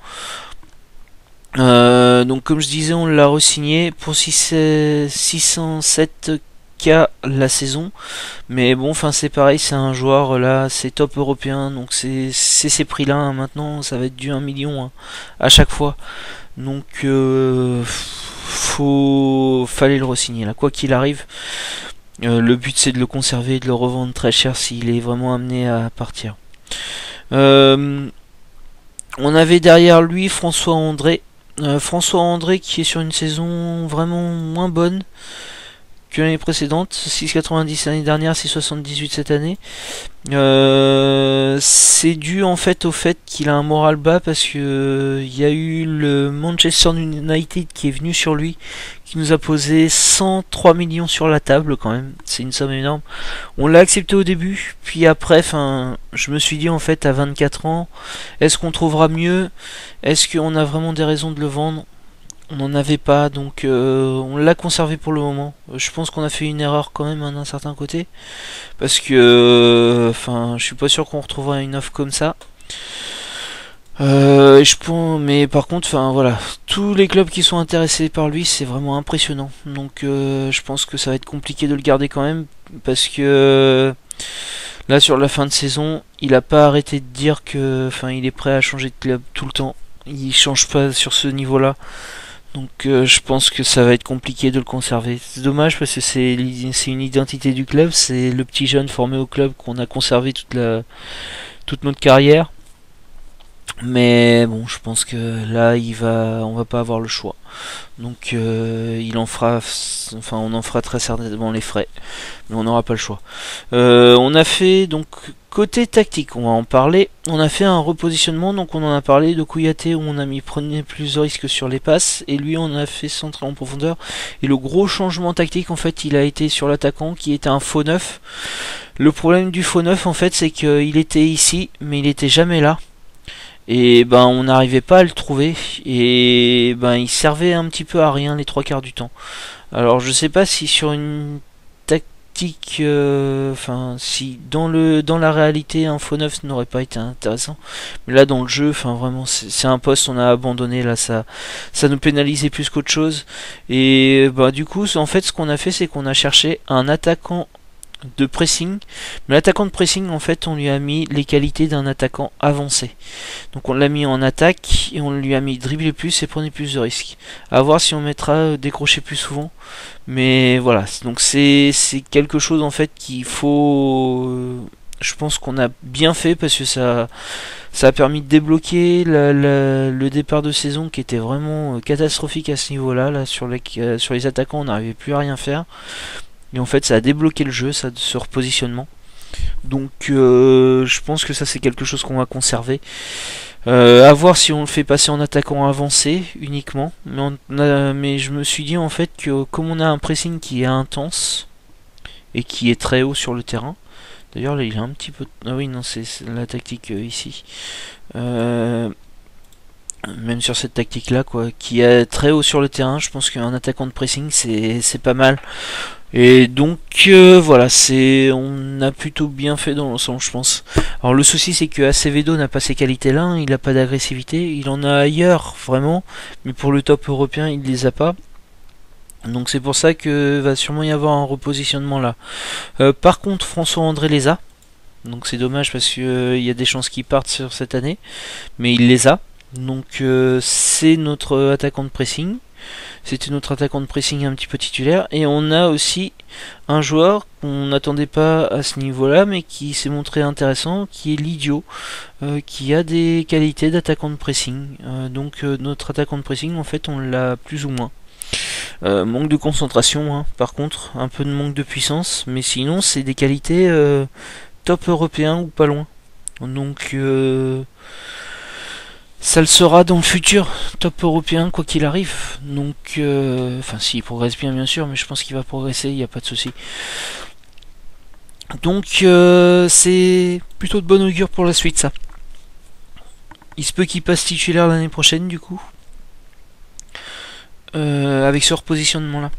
Donc comme je disais on l'a re-signé pour 607 la saison, mais bon c'est pareil, c'est un joueur là, c'est top européen, donc c'est ces prix là maintenant, ça va être du 1 million à chaque fois, donc fallait le re-signer là, quoi qu'il arrive. Le but c'est de le conserver et de le revendre très cher s'il est vraiment amené à partir. On avait derrière lui François André. François André qui est sur une saison vraiment moins bonne que l'année précédente, 6,90 l'année dernière, 6,78 cette année. C'est dû en fait au fait qu'il a un moral bas parce que il y a eu le Manchester United qui est venu sur lui, qui nous a posé 103 millions sur la table quand même, c'est une somme énorme. On l'a accepté au début, puis après, je me suis dit en fait à 24 ans, est-ce qu'on trouvera mieux? Est-ce qu'on a vraiment des raisons de le vendre? On n'en avait pas, donc on l'a conservé pour le moment. Je pense qu'on a fait une erreur quand même d'un certain côté, parce que, je suis pas sûr qu'on retrouvera une offre comme ça. Mais par contre, voilà, tous les clubs qui sont intéressés par lui, c'est vraiment impressionnant. Donc, je pense que ça va être compliqué de le garder quand même, parce que là, sur la fin de saison, il a pas arrêté de dire que, il est prêt à changer de club tout le temps. Il change pas sur ce niveau-là. Donc je pense que ça va être compliqué de le conserver. C'est dommage parce que c'est une identité du club, c'est le petit jeune formé au club qu'on a conservé toute notre carrière. Mais bon, je pense que là, on va pas avoir le choix. Donc, on en fera très certainement les frais, mais on n'aura pas le choix. On a fait donc côté tactique, on va en parler. On a fait un repositionnement, donc on en a parlé de Kouyaté où on a prenait plus de risques sur les passes, et lui on a fait centrer en profondeur. Et le gros changement tactique, en fait, il a été sur l'attaquant qui était un faux neuf. Le problème du faux neuf, en fait, c'est qu'il était ici, mais il était jamais là. Et on n'arrivait pas à le trouver, et il servait un petit peu à rien les trois quarts du temps. Alors je sais pas si sur une tactique, si dans la réalité un faux neuf n'aurait pas été intéressant, mais là dans le jeu, vraiment c'est un poste on a abandonné, là ça nous pénalisait plus qu'autre chose. Et du coup en fait ce qu'on a fait, c'est qu'on a cherché un attaquant de pressing, mais l'attaquant de pressing, en fait, on lui a mis les qualités d'un attaquant avancé. Donc on l'a mis en attaque et on lui a mis dribbler plus et prenez plus de risques. À voir si on mettra décrocher plus souvent, mais voilà. Donc c'est quelque chose en fait qu'il faut. Je pense qu'on a bien fait parce que ça a permis de débloquer le départ de saison qui était vraiment catastrophique à ce niveau-là. Là sur les attaquants, on n'arrivait plus à rien faire. Et en fait ça a débloqué le jeu, ce repositionnement. Donc je pense que ça c'est quelque chose qu'on va conserver. À voir si on le fait passer en attaquant avancé uniquement. Mais je me suis dit en fait que comme on a un pressing qui est intense et qui est très haut sur le terrain. D'ailleurs là il a un petit peu... Ah oui non c'est la tactique ici. Même sur cette tactique là quoi, qui est très haut sur le terrain, je pense qu'un attaquant de pressing c'est pas mal. Et donc voilà, on a plutôt bien fait dans l'ensemble, je pense. Alors le souci c'est que Acevedo n'a pas ces qualités-là, hein, il n'a pas d'agressivité, il en a ailleurs vraiment, mais pour le top européen il les a pas. Donc c'est pour ça que va sûrement y avoir un repositionnement là. Par contre François André les a, donc c'est dommage parce que il y a des chances qu'il parte sur cette année, mais il les a. Donc c'est notre attaquant de pressing. C'était notre attaquant de pressing un petit peu titulaire. Et on a aussi un joueur qu'on n'attendait pas à ce niveau-là, mais qui s'est montré intéressant, qui est Lydio, qui a des qualités d'attaquant de pressing. Donc notre attaquant de pressing, en fait, on l'a plus ou moins. Manque de concentration, hein, par contre, un peu de manque de puissance, mais sinon c'est des qualités top européen ou pas loin. Donc ça le sera dans le futur, top européen quoi qu'il arrive. Donc, s'il progresse bien sûr, mais je pense qu'il va progresser, il n'y a pas de souci. Donc c'est plutôt de bonne augure pour la suite ça. Il se peut qu'il passe titulaire l'année prochaine du coup, avec ce repositionnement là.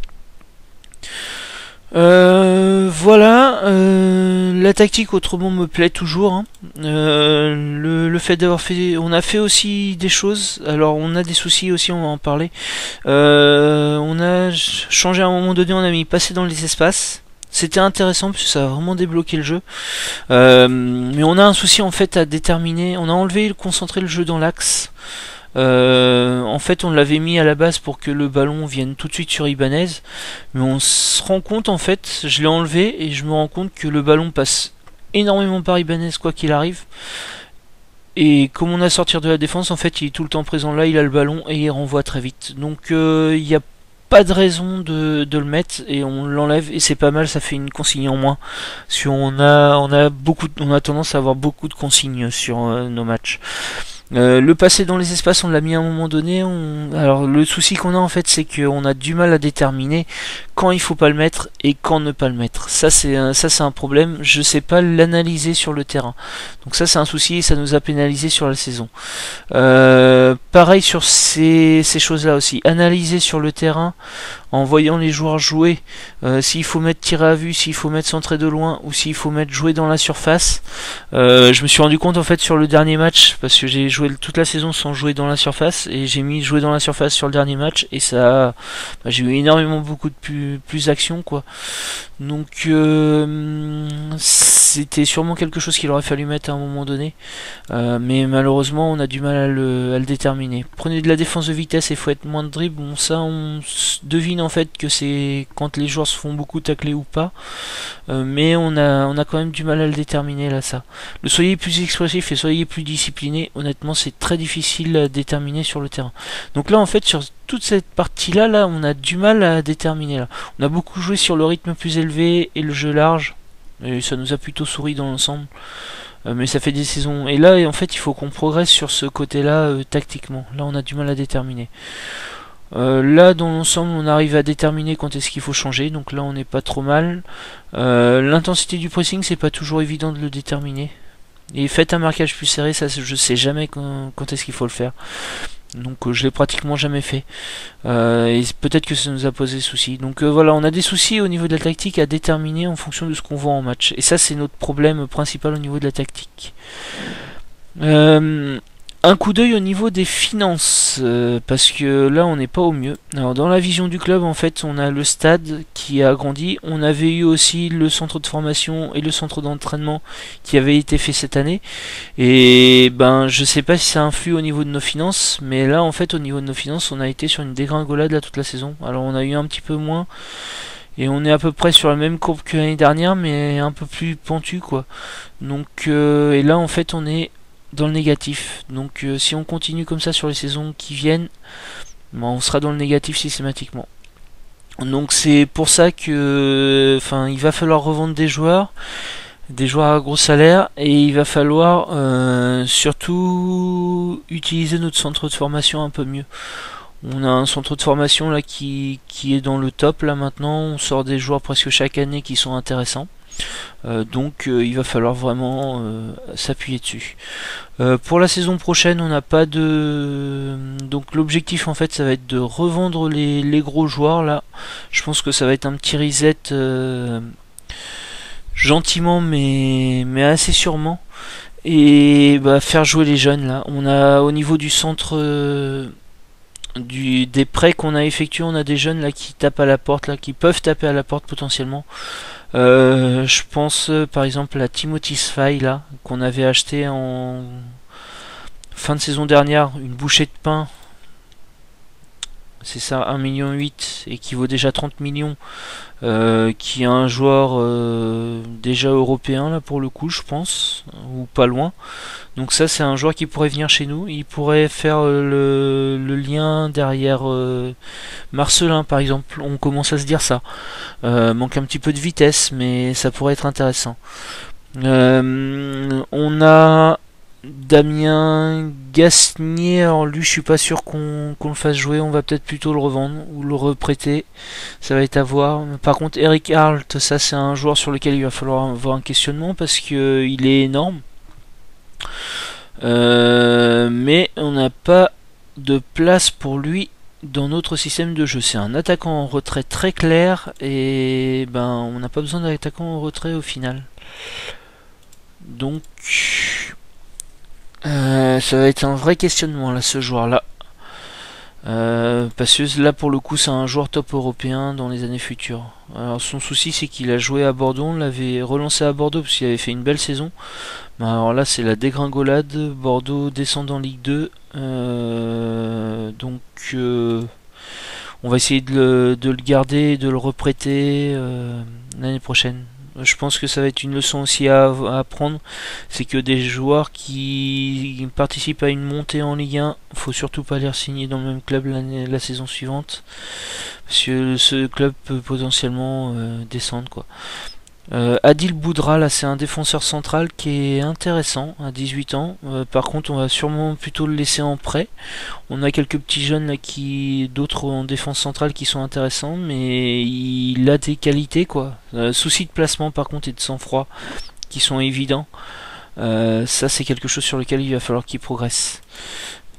Voilà, la tactique autrement me plaît toujours, hein. Le fait d'avoir fait, on a fait aussi des choses, alors on a des soucis aussi, on va en parler. On a changé à un moment donné, on a mis passer dans les espaces. C'était intéressant parce que ça a vraiment débloqué le jeu. Mais on a un souci en fait à déterminer, on a enlevé, concentré le jeu dans l'axe. En fait on l'avait mis à la base pour que le ballon vienne tout de suite sur Ibanez, mais on se rend compte en fait, je l'ai enlevé et je me rends compte que le ballon passe énormément par Ibanez quoi qu'il arrive, Et comme on a sortir de la défense, en fait, il est tout le temps présent là, il a le ballon et il renvoie très vite. Donc il n'y a pas de raison de le mettre et on l'enlève et c'est pas mal, ça fait une consigne en moins. Si on a tendance à avoir beaucoup de consignes sur nos matchs. Le passer dans les espaces, on l'a mis à un moment donné. Alors le souci qu'on a en fait, c'est qu'on a du mal à déterminer quand il faut pas le mettre et quand ne pas le mettre. Ça c'est un problème. Je sais pas l'analyser sur le terrain. Donc ça c'est un souci et ça nous a pénalisé sur la saison. Pareil sur ces choses-là aussi. Analyser sur le terrain en voyant les joueurs jouer, s'il faut mettre tirer à vue, s'il faut mettre centrer de loin ou s'il faut mettre jouer dans la surface. Je me suis rendu compte en fait sur le dernier match, parce que j'ai joué toute la saison sans jouer dans la surface et j'ai mis jouer dans la surface sur le dernier match et ça, j'ai eu énormément beaucoup de plus d'actions quoi. Donc c'était sûrement quelque chose qu'il aurait fallu mettre à un moment donné, mais malheureusement on a du mal à le déterminer. Prenez de la défense de vitesse et faut être moins de dribble. Bon, ça on devine en fait que c'est quand les joueurs se font beaucoup tacler ou pas, mais on a quand même du mal à le déterminer là. Ça, le soyez plus expressif et soyez plus discipliné, honnêtement c'est très difficile à déterminer sur le terrain. Donc là en fait sur toute cette partie là on a du mal à déterminer là. On a beaucoup joué sur le rythme plus élevé et le jeu large et ça nous a plutôt souri dans l'ensemble, mais ça fait des saisons et là en fait il faut qu'on progresse sur ce côté là tactiquement. Là on a du mal à déterminer. Là dans l'ensemble on arrive à déterminer quand est-ce qu'il faut changer, donc là on n'est pas trop mal. L'intensité du pressing c'est pas toujours évident de le déterminer, et faites un marquage plus serré, ça je sais jamais quand est-ce qu'il faut le faire, donc je l'ai pratiquement jamais fait, et peut-être que ça nous a posé souci. Donc voilà, on a des soucis au niveau de la tactique à déterminer en fonction de ce qu'on voit en match, et ça c'est notre problème principal au niveau de la tactique. Un coup d'œil au niveau des finances, parce que là on n'est pas au mieux. Alors dans la vision du club en fait on a le stade qui a agrandi, on avait eu aussi le centre de formation et le centre d'entraînement qui avait été fait cette année, et ben je sais pas si ça influe au niveau de nos finances, mais là en fait au niveau de nos finances on a été sur une dégringolade là toute la saison. Alors on a eu un petit peu moins et on est à peu près sur la même courbe que l'année dernière mais un peu plus pentu quoi. Donc et là en fait on est dans le négatif, donc si on continue comme ça sur les saisons qui viennent, ben, on sera dans le négatif systématiquement. Donc c'est pour ça que il va falloir revendre des joueurs à gros salaire, et il va falloir surtout utiliser notre centre de formation un peu mieux. On a un centre de formation là qui est dans le top là maintenant, on sort des joueurs presque chaque année qui sont intéressants. Donc il va falloir vraiment s'appuyer dessus. Pour la saison prochaine on n'a pas de... Donc l'objectif en fait ça va être de revendre les gros joueurs là. Je pense que ça va être un petit reset gentiment mais assez sûrement. Et bah, faire jouer les jeunes là. On a au niveau du centre... des prêts qu'on a effectués, on a des jeunes là qui tapent à la porte là, qui peuvent taper à la porte potentiellement. Je pense par exemple à Timothy Sfai là qu'on avait acheté en fin de saison dernière, une bouchée de pain, c'est ça, 1,8 million et qui vaut déjà 30 millions, qui est un joueur déjà européen là pour le coup je pense, ou pas loin. Donc ça c'est un joueur qui pourrait venir chez nous, il pourrait faire le lien derrière Marcelin par exemple, on commence à se dire ça. Manque un petit peu de vitesse mais ça pourrait être intéressant. On a Damien Gasnier, alors lui je suis pas sûr qu'on le fasse jouer, on va peut-être plutôt le revendre ou le reprêter, ça va être à voir. Par contre Eric Hart, ça c'est un joueur sur lequel il va falloir avoir un questionnement parce que il est énorme, mais on n'a pas de place pour lui dans notre système de jeu. C'est un attaquant en retrait très clair et ben on n'a pas besoin d'attaquant en retrait au final. Donc ça va être un vrai questionnement là ce joueur là, parce que là pour le coup c'est un joueur top européen dans les années futures. Alors son souci c'est qu'il a joué à Bordeaux, on l'avait relancé à Bordeaux parce qu'il avait fait une belle saison, mais alors là c'est la dégringolade, Bordeaux descend en Ligue 2, donc on va essayer de le garder et de le reprêter l'année prochaine. Je pense que ça va être une leçon aussi à apprendre. C'est que des joueurs qui participent à une montée en Ligue 1, faut surtout pas les signer dans le même club la saison suivante. Parce que ce club peut potentiellement descendre, quoi. Adil Boudra, là c'est un défenseur central qui est intéressant à 18 ans. Par contre on va sûrement plutôt le laisser en prêt. On a quelques petits jeunes là d'autres en défense centrale qui sont intéressants, mais il a des qualités quoi. Soucis de placement par contre et de sang-froid qui sont évidents. Ça c'est quelque chose sur lequel il va falloir qu'il progresse.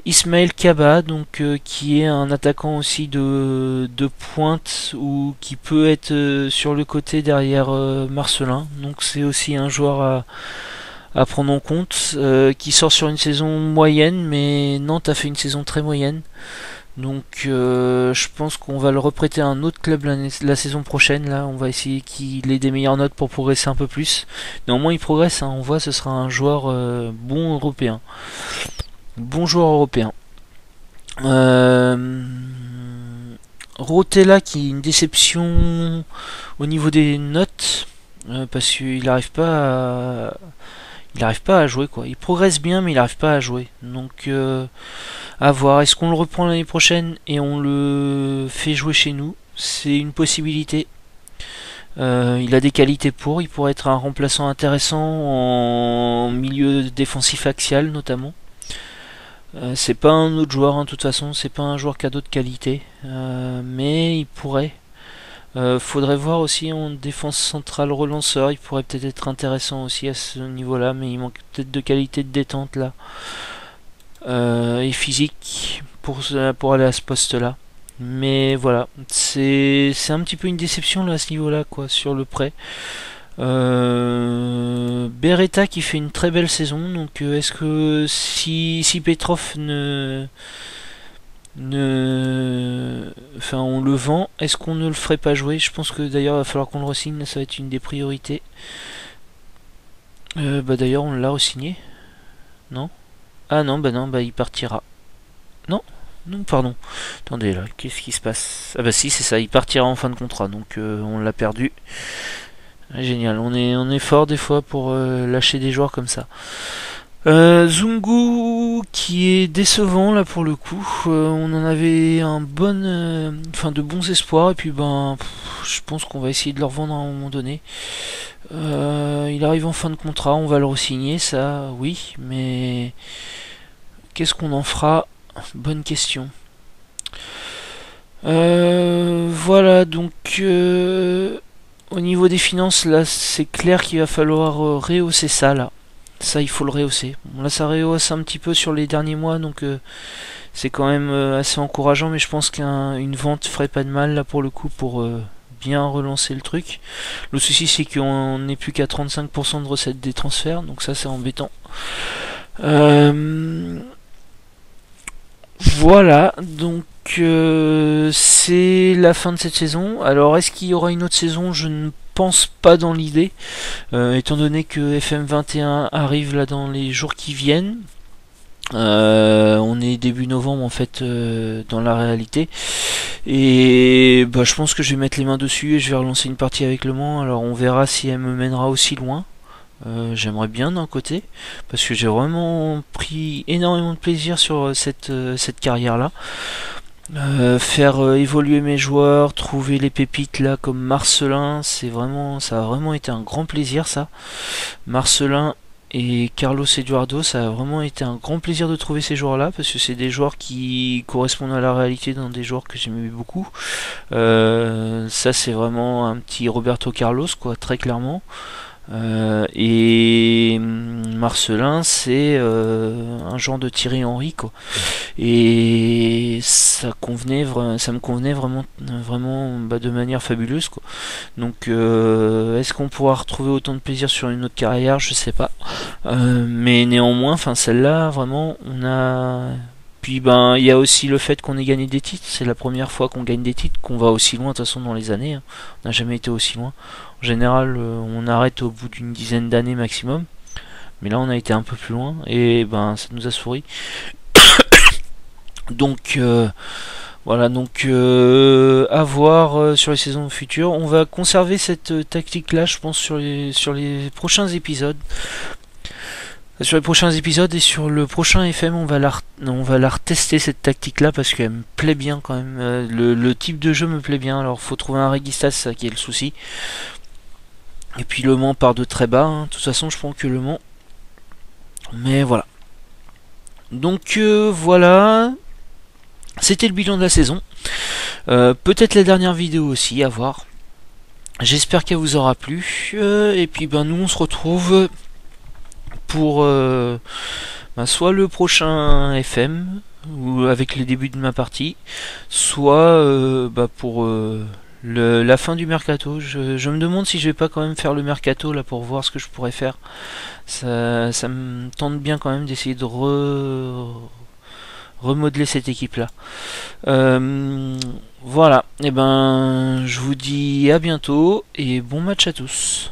Ismaël Kaba, donc qui est un attaquant aussi de pointe ou qui peut être sur le côté derrière Marcelin. Donc c'est aussi un joueur à prendre en compte, qui sort sur une saison moyenne, mais Nantes a fait une saison très moyenne. Donc je pense qu'on va le reprêter à un autre club la saison prochaine. Là, on va essayer qu'il ait des meilleures notes pour progresser un peu plus. Néanmoins, il progresse. Hein, on voit, ce sera un joueur bon européen. Bon joueur européen. Rotella qui est une déception au niveau des notes parce qu'il n'arrive pas à jouer quoi. Il progresse bien mais il n'arrive pas à jouer. Donc à voir. Est-ce qu'on le reprend l'année prochaine et on le fait jouer chez nous? C'est une possibilité. Il a des qualités pour. Il pourrait être un remplaçant intéressant en milieu défensif axial notamment. C'est pas un autre joueur, hein, de toute façon, c'est pas un joueur qui a d'autres qualités, mais il pourrait. Faudrait voir aussi en défense centrale relanceur, il pourrait peut-être être intéressant aussi à ce niveau-là, mais il manque peut-être de qualité de détente là et physique pour aller à ce poste-là. Mais voilà, c'est un petit peu une déception là à ce niveau-là quoi sur le prêt. Beretta qui fait une très belle saison, donc est-ce que si Petrov enfin on le vend, est-ce qu'on ne le ferait pas jouer? Je pense que d'ailleurs il va falloir qu'on le re-signe, ça va être une des priorités. Bah d'ailleurs on l'a re-signé. Non? Ah non, bah non, bah il partira. Non? Non, pardon. Attendez là, qu'est-ce qui se passe? Ah bah si, c'est ça, il partira en fin de contrat, donc on l'a perdu. Génial, on est fort des fois pour lâcher des joueurs comme ça. Zungu qui est décevant là pour le coup. On en avait de bons espoirs et puis je pense qu'on va essayer de le revendre à un moment donné. Il arrive en fin de contrat, on va le re-signer, ça oui, mais qu'est-ce qu'on en fera? Bonne question. Voilà donc. Au niveau des finances, là, c'est clair qu'il va falloir rehausser ça, là. Ça, il faut le rehausser. Bon, là, ça rehausse un petit peu sur les derniers mois, donc c'est quand même assez encourageant, mais je pense qu'une vente ferait pas de mal, là, pour le coup, pour bien relancer le truc. Le souci, c'est qu'on n'est plus qu'à 35% de recettes des transferts, donc ça, c'est embêtant. Voilà, donc c'est la fin de cette saison. Alors est-ce qu'il y aura une autre saison? Je ne pense pas dans l'idée, étant donné que FM21 arrive là dans les jours qui viennent. On est début novembre en fait dans la réalité, et je pense que je vais mettre les mains dessus et je vais relancer une partie avec Le Mans. Alors on verra si elle me mènera aussi loin. J'aimerais bien d'un côté, parce que j'ai vraiment pris énormément de plaisir sur cette carrière là. Faire évoluer mes joueurs, trouver les pépites là comme Marcelin, ça a vraiment été un grand plaisir ça. Marcelin et Carlos Eduardo, ça a vraiment été un grand plaisir de trouver ces joueurs là, parce que c'est des joueurs qui correspondent à la réalité, dans des joueurs que j'aimais beaucoup. Ça c'est vraiment un petit Roberto Carlos quoi, très clairement. Et Marcelin c'est un genre de Thierry Henry quoi, et ça me convenait vraiment de manière fabuleuse quoi. Donc est-ce qu'on pourra retrouver autant de plaisir sur une autre carrière? Je sais pas, mais néanmoins celle-là vraiment on a. Puis il y a aussi le fait qu'on ait gagné des titres, c'est la première fois qu'on gagne des titres, qu'on va aussi loin de toute façon dans les années, hein. On n'a jamais été aussi loin. En général on arrête au bout d'une dizaine d'années maximum, mais là on a été un peu plus loin et ça nous a souri. Donc Voilà, donc à voir sur les saisons futures. On va conserver cette tactique-là, je pense, sur les prochains épisodes. Sur les prochains épisodes et sur le prochain FM, on va la retester cette tactique-là parce qu'elle me plaît bien quand même. Le type de jeu me plaît bien. Alors, faut trouver un Registas, c'est ça qui est le souci. Et puis le Mans part de très bas. Hein. De toute façon, je prends que le Mans. Mais voilà. Donc voilà. C'était le bilan de la saison. Peut-être la dernière vidéo aussi, à voir. J'espère qu'elle vous aura plu. Et puis ben nous on se retrouve pour soit le prochain FM ou avec les débuts de ma partie, soit pour la fin du mercato. Je me demande si je vais pas quand même faire le mercato là pour voir ce que je pourrais faire. Ça me tente bien quand même d'essayer de remodeler cette équipe là. Voilà, et ben je vous dis à bientôt et bon match à tous.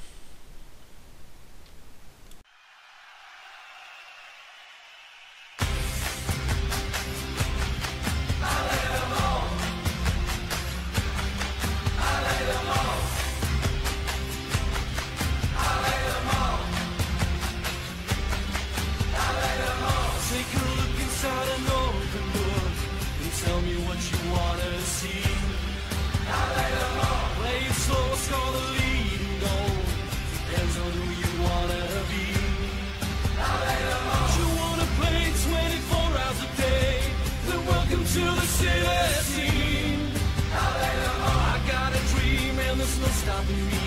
To the city scene. I got a dream and there's no stopping me.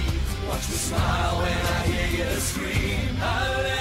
Watch me smile when I hear you scream.